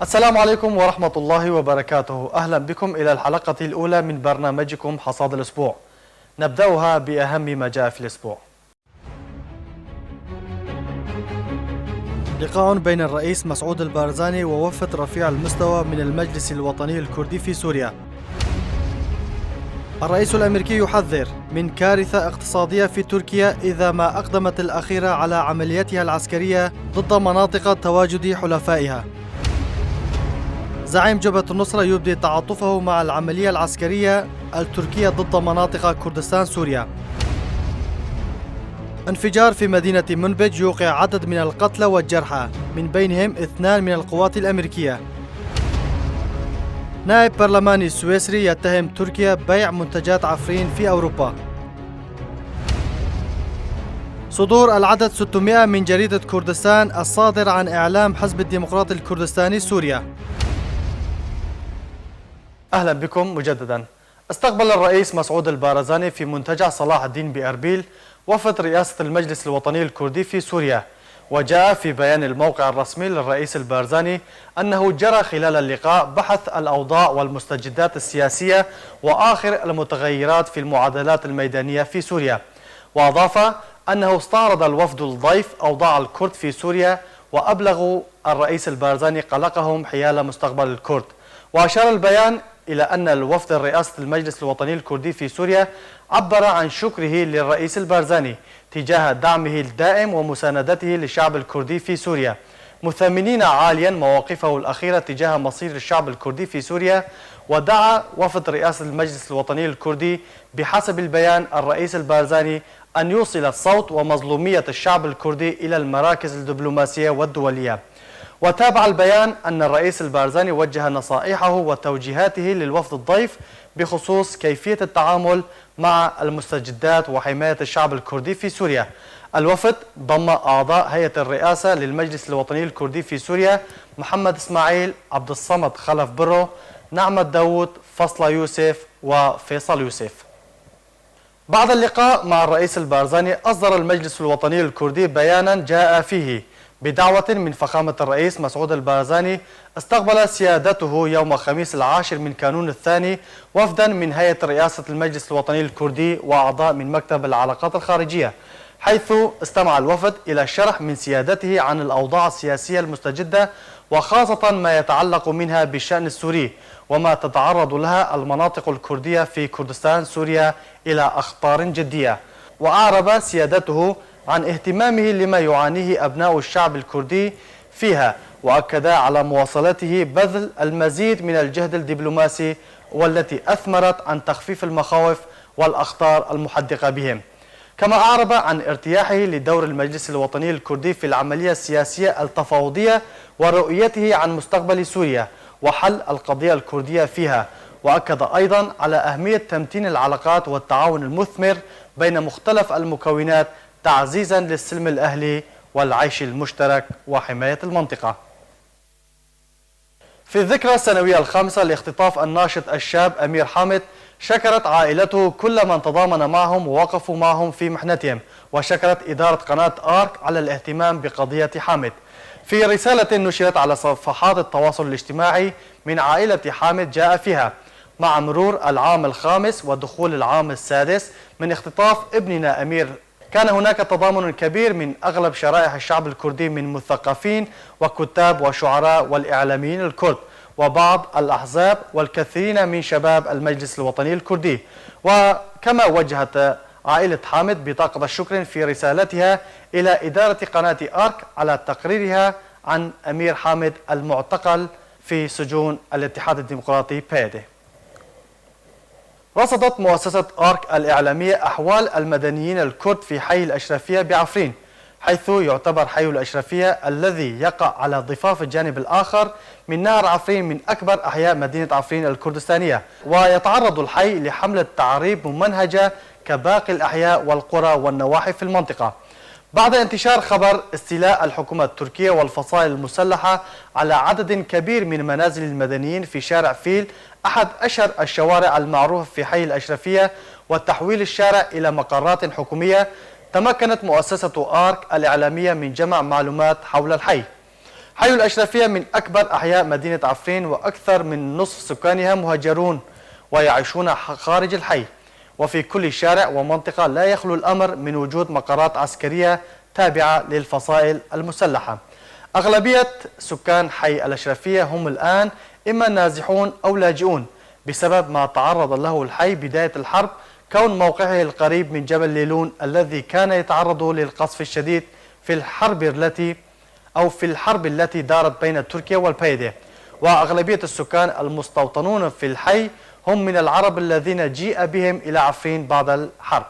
السلام عليكم ورحمة الله وبركاته. أهلا بكم إلى الحلقة الأولى من برنامجكم حصاد الأسبوع. نبدأها بأهم ما جاء في الأسبوع. لقاء بين الرئيس مسعود البارزاني ووفد رفيع المستوى من المجلس الوطني الكردي في سوريا. الرئيس الأمريكي يحذر من كارثة اقتصادية في تركيا إذا ما أقدمت الأخيرة على عملياتها العسكرية ضد مناطق تواجد حلفائها. زعيم جبهة النصرة يبدي تعاطفه مع العملية العسكرية التركية ضد مناطق كردستان سوريا. انفجار في مدينة منبج يوقع عدد من القتلى والجرحى، من بينهم 2 من القوات الأمريكية. نائب برلماني سويسري يتهم تركيا بيع منتجات عفرين في أوروبا. صدور العدد 600 من جريدة كردستان الصادر عن إعلام حزب الديمقراطي الكردستاني سوريا. أهلا بكم مجددا. استقبل الرئيس مسعود البارزاني في منتجع صلاح الدين بأربيل وفد رئاسة المجلس الوطني الكردي في سوريا. وجاء في بيان الموقع الرسمي للرئيس البارزاني أنه جرى خلال اللقاء بحث الأوضاع والمستجدات السياسية وآخر المتغيرات في المعادلات الميدانية في سوريا. وأضاف أنه استعرض الوفد الضيف أوضاع الكرد في سوريا، وأبلغوا الرئيس البارزاني قلقهم حيال مستقبل الكرد. وأشار البيان إلى أن الوفد الرئاسة المجلس الوطني الكردي في سوريا عبر عن شكره للرئيس البارزاني تجاه دعمه الدائم ومساندته للشعب الكردي في سوريا، مثمنين عاليا مواقفه الأخيرة تجاه مصير الشعب الكردي في سوريا. ودعا وفد رئاسة المجلس الوطني الكردي بحسب البيان الرئيس البارزاني أن يوصل الصوت ومظلومية الشعب الكردي إلى المراكز الدبلوماسية والدولية. وتابع البيان أن الرئيس البارزاني وجه نصائحه وتوجيهاته للوفد الضيف بخصوص كيفية التعامل مع المستجدات وحماية الشعب الكردي في سوريا. الوفد ضم أعضاء هيئة الرئاسة للمجلس الوطني الكردي في سوريا: محمد إسماعيل، عبد الصمد خلف برو، نعمة داود، فصلة يوسف، وفيصل يوسف. بعد اللقاء مع الرئيس البارزاني أصدر المجلس الوطني الكردي بيانا جاء فيه بدعوة من فخامة الرئيس مسعود البارزاني استقبل سيادته يوم الخميس 10 من كانون الثاني وفدا من هيئة رئاسة المجلس الوطني الكردي وأعضاء من مكتب العلاقات الخارجية، حيث استمع الوفد إلى شرح من سيادته عن الأوضاع السياسية المستجدة، وخاصة ما يتعلق منها بالشأن السوري وما تتعرض لها المناطق الكردية في كردستان سوريا إلى أخطار جدية. وأعرب سيادته عن اهتمامه لما يعانيه أبناء الشعب الكردي فيها، وأكد على مواصلته بذل المزيد من الجهد الدبلوماسي والتي أثمرت عن تخفيف المخاوف والأخطار المحدقة بهم. كما أعرب عن ارتياحه لدور المجلس الوطني الكردي في العملية السياسية التفاوضية ورؤيته عن مستقبل سوريا وحل القضية الكردية فيها. وأكد أيضا على أهمية تمتين العلاقات والتعاون المثمر بين مختلف المكونات تعزيزا للسلم الأهلي والعيش المشترك وحماية المنطقة. في الذكرى السنوية الخامسة لاختطاف الناشط الشاب أمير حامد، شكرت عائلته كل من تضامن معهم ووقفوا معهم في محنتهم، وشكرت إدارة قناة آرك على الاهتمام بقضية حامد. في رسالة نشرت على صفحات التواصل الاجتماعي من عائلة حامد جاء فيها: مع مرور العام الخامس ودخول العام السادس من اختطاف ابننا أمير، كان هناك تضامن كبير من أغلب شرائح الشعب الكردي من مثقفين وكتاب وشعراء والإعلاميين الكرد وبعض الأحزاب والكثيرين من شباب المجلس الوطني الكردي. وكما وجهت عائلة حامد بطاقة الشكر في رسالتها إلى إدارة قناة آرك على تقريرها عن أمير حامد المعتقل في سجون الاتحاد الديمقراطي بيده. رصدت مؤسسة آرك الإعلامية أحوال المدنيين الكرد في حي الأشرفية بعفرين، حيث يعتبر حي الأشرفية الذي يقع على ضفاف الجانب الآخر من نهر عفرين من أكبر أحياء مدينة عفرين الكردستانية، ويتعرض الحي لحملة تعريب ممنهجة كباقي الأحياء والقرى والنواحي في المنطقة، بعد انتشار خبر استيلاء الحكومة التركية والفصائل المسلحة على عدد كبير من منازل المدنيين في شارع فيل، أحد أشهر الشوارع المعروفة في حي الأشرفية، وتحويل الشارع إلى مقرات حكومية. تمكنت مؤسسة آرك الإعلامية من جمع معلومات حول الحي، حي الأشرفية من أكبر أحياء مدينة عفرين، وأكثر من نصف سكانها مهاجرون ويعيشون خارج الحي. وفي كل شارع ومنطقة لا يخلو الأمر من وجود مقرات عسكرية تابعة للفصائل المسلحة. أغلبية سكان حي الأشرفية هم الآن إما نازحون أو لاجئون بسبب ما تعرض له الحي بداية الحرب، كون موقعه القريب من جبل ليلون الذي كان يتعرض للقصف الشديد في الحرب التي دارت بين تركيا والبيدة. وأغلبية السكان المستوطنون في الحي هم من العرب الذين جيء بهم إلى عفرين بعد الحرب.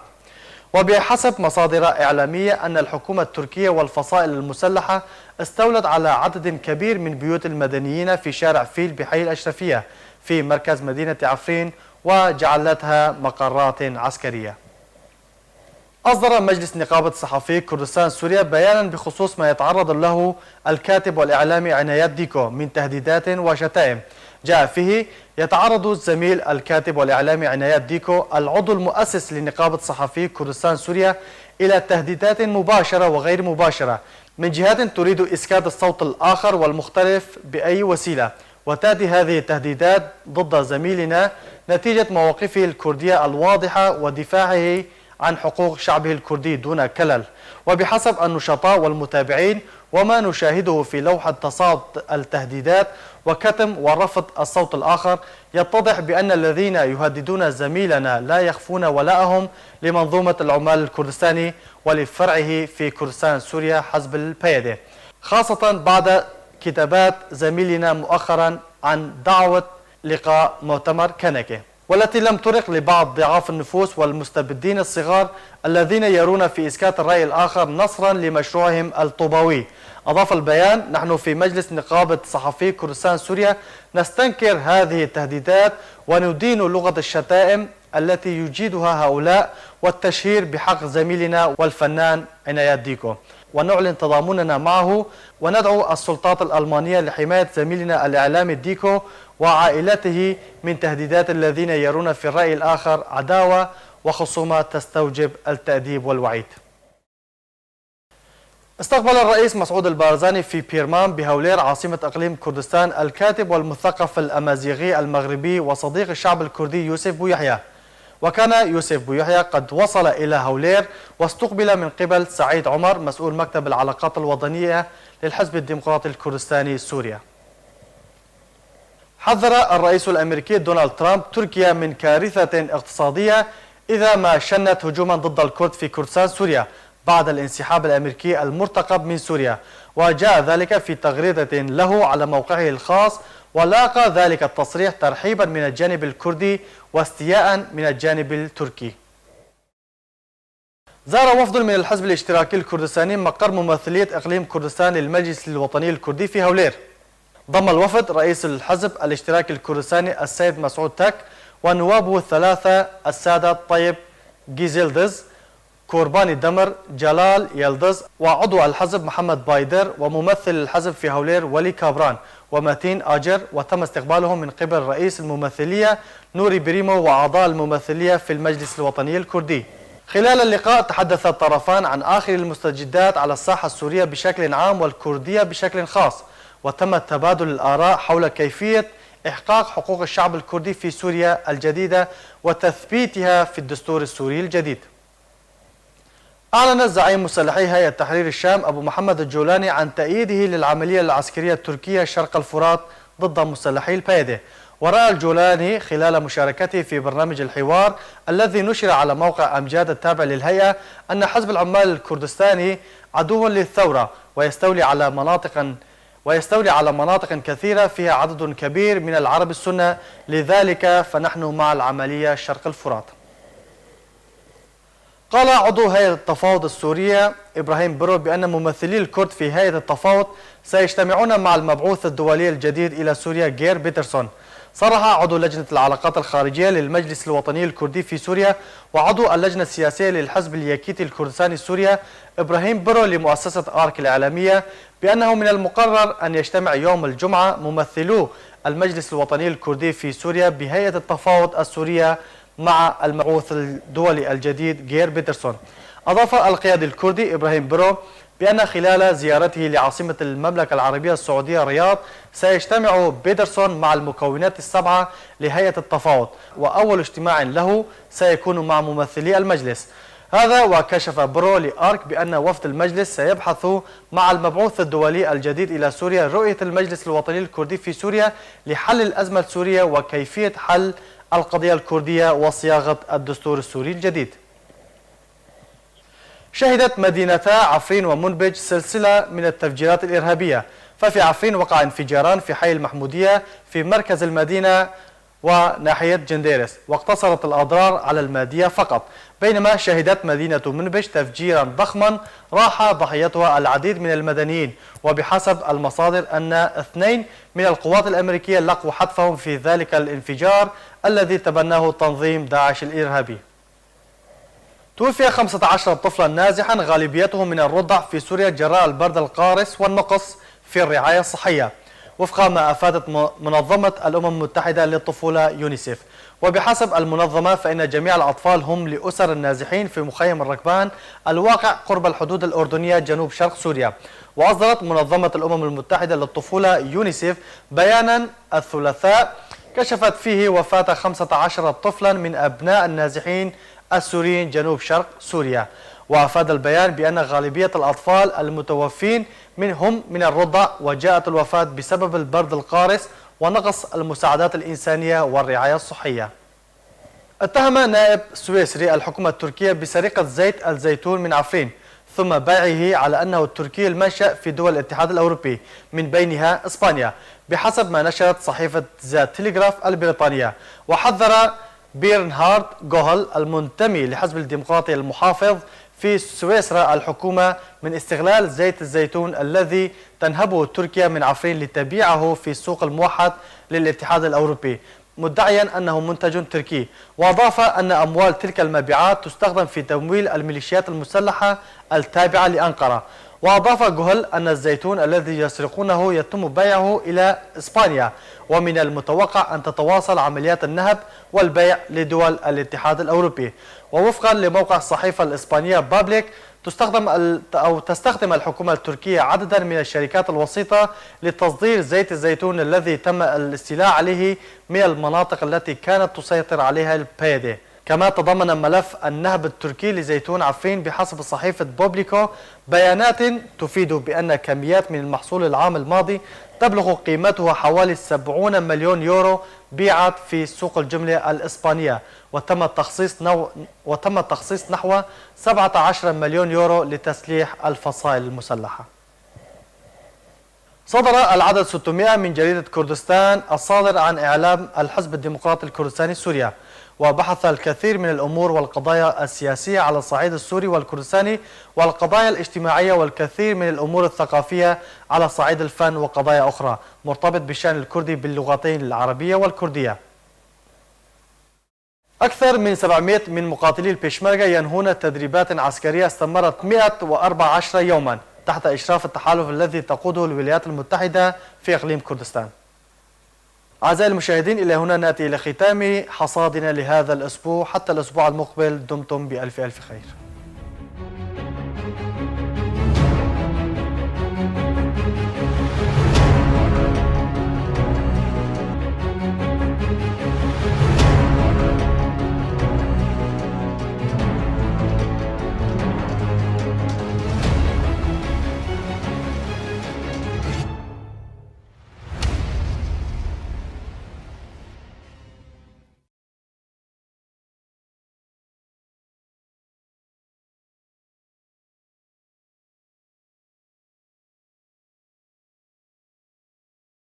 وبحسب مصادر إعلامية أن الحكومة التركية والفصائل المسلحة استولت على عدد كبير من بيوت المدنيين في شارع فيل بحي الأشرفية في مركز مدينة عفرين وجعلتها مقرات عسكرية. أصدر مجلس نقابة صحفي كردستان سوريا بيانا بخصوص ما يتعرض له الكاتب والإعلامي عنايات ديكو من تهديدات وشتائم. جاء فيه: يتعرض الزميل الكاتب والإعلامي عنايات ديكو العضو المؤسس لنقابة صحفي كردستان سوريا إلى تهديدات مباشرة وغير مباشرة من جهات تريد إسكات الصوت الآخر والمختلف بأي وسيلة. وتأتي هذه التهديدات ضد زميلنا نتيجة مواقفه الكردية الواضحة ودفاعه عن حقوق شعبه الكردي دون كلل. وبحسب النشطاء والمتابعين وما نشاهده في لوحة تصاعد التهديدات وكتم ورفض الصوت الآخر، يتضح بأن الذين يهددون زميلنا لا يخفون ولاءهم لمنظومة العمال الكردستاني ولفرعه في كردستان سوريا حزب البيدة، خاصة بعد كتابات زميلنا مؤخرا عن دعوة لقاء مؤتمر كنكه، والتي لم ترق لبعض ضعاف النفوس والمستبدين الصغار الذين يرون في إسكات الرأي الآخر نصرا لمشروعهم الطوباوي. أضاف البيان: نحن في مجلس نقابة صحفي كردستان سوريا نستنكر هذه التهديدات وندين لغة الشتائم التي يجيدها هؤلاء والتشهير بحق زميلنا والفنان عنايات ديكو، ونعلن تضامننا معه وندعو السلطات الألمانية لحماية زميلنا الإعلامي ديكو وعائلته من تهديدات الذين يرون في الرأي الآخر عداوة وخصومة تستوجب التأديب والوعيد. استقبل الرئيس مسعود البارزاني في بيرمان بهولير عاصمة إقليم كردستان الكاتب والمثقف الأمازيغي المغربي وصديق الشعب الكردي يوسف بويحيى. وكان يوسف بويحيى قد وصل إلى هولير واستقبل من قبل سعيد عمر مسؤول مكتب العلاقات الوطنية للحزب الديمقراطي الكردستاني سوريا. حذر الرئيس الأمريكي دونالد ترامب تركيا من كارثة اقتصادية إذا ما شنت هجوما ضد الكرد في كردستان سوريا بعد الانسحاب الأمريكي المرتقب من سوريا. وجاء ذلك في تغريدة له على موقعه الخاص، ولاقى ذلك التصريح ترحيبا من الجانب الكردي واستياء من الجانب التركي. زار وفد من الحزب الاشتراكي الكردستاني مقر ممثلية إقليم كردستان للمجلس الوطني الكردي في هولير. ضم الوفد رئيس الحزب الاشتراكي الكردستاني السيد مسعود تك ونوابه الثلاثة السادة طيب جيزيلدز، كورباني دمر، جلال يلدز، وعضو الحزب محمد بايدر، وممثل الحزب في هولير ولي كابران ومتين آجر. وتم استقبالهم من قبل رئيس الممثلية نوري بريمو وأعضاء الممثلية في المجلس الوطني الكردي. خلال اللقاء تحدث الطرفان عن آخر المستجدات على الساحة السورية بشكل عام والكردية بشكل خاص، وتم تبادل الآراء حول كيفية إحقاق حقوق الشعب الكردي في سوريا الجديدة وتثبيتها في الدستور السوري الجديد. أعلن زعيم مسلحي هيئة تحرير الشام أبو محمد الجولاني عن تأييده للعملية العسكرية التركية شرق الفرات ضد مسلحي البيدة. ورأى الجولاني خلال مشاركته في برنامج الحوار الذي نشر على موقع أمجاد التابع للهيئة أن حزب العمال الكردستاني عدو للثورة ويستولي على مناطق كثيرة فيها عدد كبير من العرب السنة، لذلك فنحن مع العملية شرق الفرات. قال عضو هيئة التفاوض السورية إبراهيم برو بأن ممثلي الكرد في هيئة التفاوض سيجتمعون مع المبعوث الدولي الجديد إلى سوريا جير بيترسون. صرح عضو لجنة العلاقات الخارجية للمجلس الوطني الكردي في سوريا وعضو اللجنة السياسية للحزب اليكيتي الكردستاني سوريا إبراهيم برو لمؤسسة آرك الإعلامية بأنه من المقرر أن يجتمع يوم الجمعة ممثلو المجلس الوطني الكردي في سوريا بهيئة التفاوض السورية مع المبعوث الدولي الجديد جير بيترسون. أضاف القيادي الكردي إبراهيم برو بأن خلال زيارته لعاصمة المملكة العربية السعودية الرياض سيجتمع بيدرسون مع المكونات السبعة لهيئة التفاوض، وأول اجتماع له سيكون مع ممثلي المجلس. هذا وكشف برو لآرك بأن وفد المجلس سيبحث مع المبعوث الدولي الجديد إلى سوريا رؤية المجلس الوطني الكردي في سوريا لحل الأزمة السورية وكيفية حل القضية الكردية وصياغة الدستور السوري الجديد. شهدت مدينتا عفرين ومنبج سلسلة من التفجيرات الإرهابية، ففي عفرين وقع انفجاران في حي المحمودية في مركز المدينة وناحية جنديرس، واقتصرت الأضرار على المادية فقط، بينما شهدت مدينة منبج تفجيرا ضخما راح ضحيتها العديد من المدنيين، وبحسب المصادر أن 2 من القوات الأمريكية لقوا حتفهم في ذلك الانفجار الذي تبناه تنظيم داعش الإرهابي. توفي 15 طفلا نازحا غالبيتهم من الرضع في سوريا جراء البرد القارس والنقص في الرعاية الصحية، وفق ما أفادت منظمة الأمم المتحدة للطفولة يونيسيف. وبحسب المنظمة فإن جميع الأطفال هم لأسر النازحين في مخيم الركبان الواقع قرب الحدود الأردنية جنوب شرق سوريا. وأصدرت منظمة الأمم المتحدة للطفولة يونيسيف بيانا الثلاثاء كشفت فيه وفاة 15 طفلا من أبناء النازحين السوريين جنوب شرق سوريا. وأفاد البيان بأن غالبية الأطفال المتوفين منهم من الرضع، وجاءت الوفاة بسبب البرد القارس ونقص المساعدات الإنسانية والرعاية الصحية. اتهم نائب سويسري الحكومة التركية بسرقة زيت الزيتون من عفرين ثم بيعه على أنه تركي المنشأ في دول الاتحاد الأوروبي من بينها إسبانيا، بحسب ما نشرت صحيفة ذا تيليغراف البريطانية. وحذر بيرنهارد جوهل المنتمي لحزب الديمقراطي المحافظ في سويسرا الحكومة من استغلال زيت الزيتون الذي تنهبه تركيا من عفرين لتبيعه في السوق الموحد للاتحاد الأوروبي، مدعيا أنه منتج تركي. وأضاف أن أموال تلك المبيعات تستخدم في تمويل الميليشيات المسلحة التابعة لأنقرة. وأضاف جوهل أن الزيتون الذي يسرقونه يتم بيعه إلى إسبانيا، ومن المتوقع أن تتواصل عمليات النهب والبيع لدول الاتحاد الأوروبي. ووفقا لموقع الصحيفة الإسبانية بابليك تستخدم الحكومة التركية عددا من الشركات الوسيطة لتصدير زيت الزيتون الذي تم الاستيلاء عليه من المناطق التي كانت تسيطر عليها البيدي. كما تضمن ملف النهب التركي لزيتون عفرين بحسب صحيفة بوبليكو بيانات تفيد بأن كميات من المحصول العام الماضي تبلغ قيمتها حوالي 70 مليون يورو بيعت في سوق الجملة الإسبانية، وتم تخصيص نحو 17 مليون يورو لتسليح الفصائل المسلحة. صدر العدد 600 من جريدة كردستان الصادر عن إعلام الحزب الديمقراطي الكردستاني سوريا، وبحث الكثير من الأمور والقضايا السياسية على الصعيد السوري والكردستاني والقضايا الاجتماعية والكثير من الأمور الثقافية على صعيد الفن وقضايا أخرى مرتبط بالشأن الكردي باللغتين العربية والكردية. أكثر من 700 من مقاتلي البيشمركة ينهون تدريبات عسكرية استمرت 114 يوما تحت إشراف التحالف الذي تقوده الولايات المتحدة في إقليم كردستان. أعزائي المشاهدين، إلى هنا نأتي إلى ختام حصادنا لهذا الأسبوع. حتى الأسبوع المقبل دمتم بألف خير.